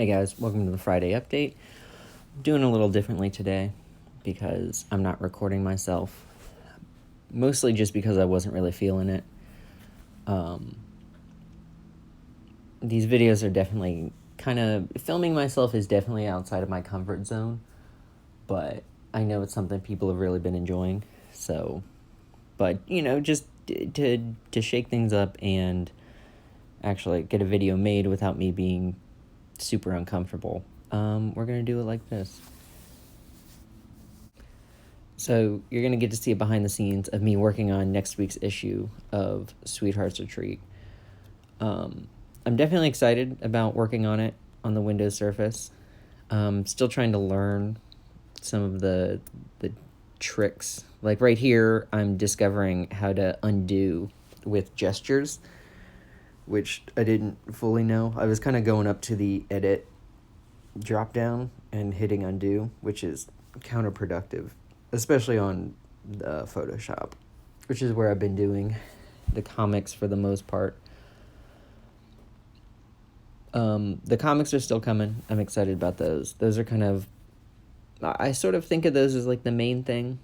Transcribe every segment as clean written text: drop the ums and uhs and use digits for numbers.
Hey guys, welcome to the Friday update. I'm doing a little differently today because I'm not recording myself. Mostly just because I wasn't really feeling it. These videos are definitely filming myself is definitely outside of my comfort zone, but I know it's something people have really been enjoying. So, but just to shake things up and actually get a video made without me being super uncomfortable, we're gonna do it like this. So you're going to get to see a behind the scenes of me working on next week's issue of Sweetheart's Retreat. I'm definitely excited about working on it on the Windows Surface. Still trying to learn some of the tricks. Like right here, I'm discovering how to undo with gestures, which I didn't fully know. I was kind of going up to the edit drop down and hitting undo, which is counterproductive, especially on Photoshop, which is where I've been doing the comics for the most part. The comics are still coming. I'm excited about those. Those are I sort of think of those as like the main thing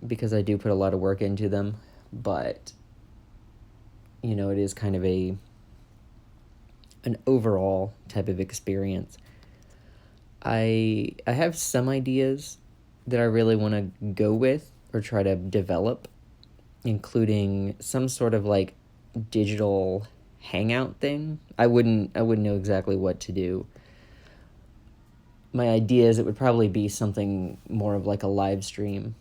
because I do put a lot of work into them, but it is kind of an overall type of experience. I have some ideas that I really want to go with or try to develop, including some sort of like digital hangout thing. I wouldn't know exactly what to do. My idea is it would probably be something more of like a live stream,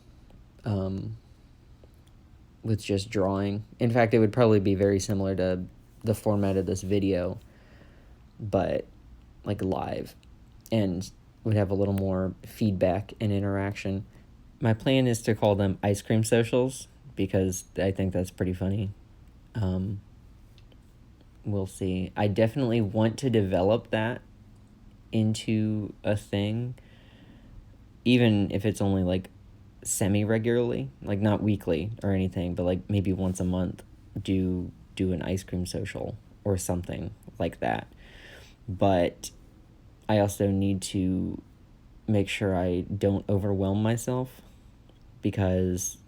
with just drawing. In fact, it would probably be very similar to the format of this video, but like live, and would have a little more feedback and interaction. My plan is to call them ice cream socials because I think that's pretty funny. We'll see. I definitely want to develop that into a thing, even if it's only like semi-regularly, like not weekly or anything, but like maybe once a month, do an ice cream social or something like that. But I also need to make sure I don't overwhelm myself, because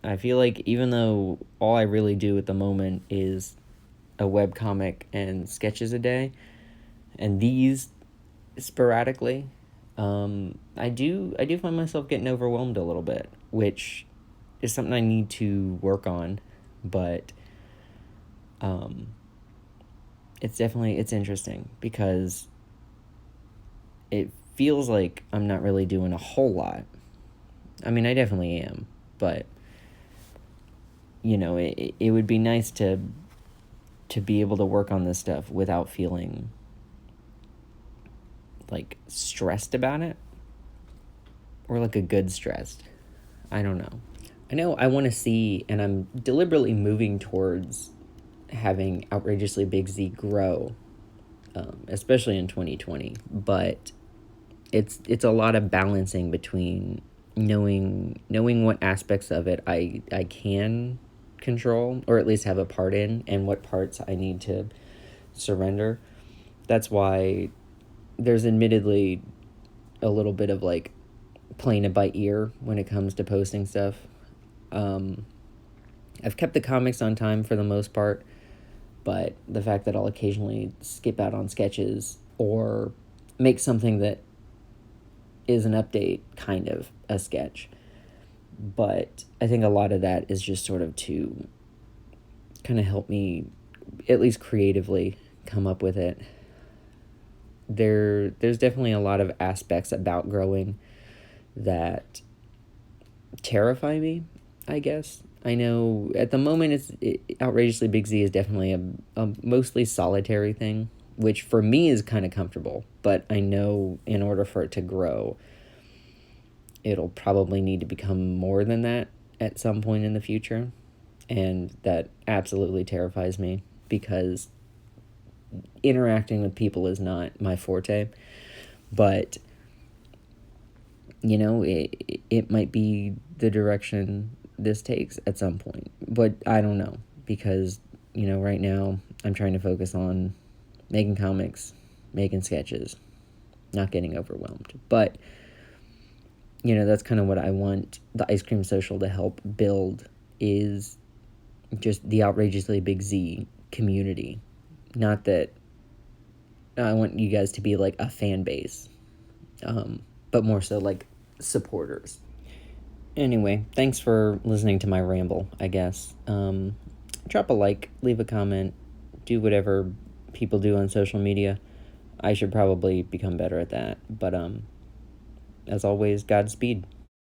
I feel like even though all I really do at the moment is a webcomic and sketches a day, and these sporadically, I do find myself getting overwhelmed a little bit, which is something I need to work on, but it's interesting because it feels like I'm not really doing a whole lot. I mean, I definitely am, but it would be nice to be able to work on this stuff without feeling like stressed about it, or like a good stressed. I don't know. I know I want to see, and I'm deliberately moving towards having Outrageously Big Z grow, especially in 2020, but it's a lot of balancing between knowing what aspects of it I can control, or at least have a part in, and what parts I need to surrender. That's why there's admittedly a little bit of like playing it by ear when it comes to posting stuff. I've kept the comics on time for the most part, but the fact that I'll occasionally skip out on sketches or make something that is an update, kind of a sketch. But I think a lot of that is just sort of to kind of help me, at least creatively, come up with it. There's definitely a lot of aspects about growing that terrify me, I guess. I know at the moment Outrageously Big Z is definitely a mostly solitary thing, which for me is kind of comfortable, but I know in order for it to grow, it'll probably need to become more than that at some point in the future, and that absolutely terrifies me because interacting with people is not my forte. But it might be the direction this takes at some point, but I don't know, because right now I'm trying to focus on making comics, making sketches, not getting overwhelmed. But, that's kind of what I want the Ice Cream Social to help build, is just the Outrageously Big Z community. Not that I want you guys to be like a fan base, but more so like supporters. Anyway, thanks for listening to my ramble, I guess. Drop a like, leave a comment, do whatever people do on social media. I should probably become better at that. But as always, Godspeed.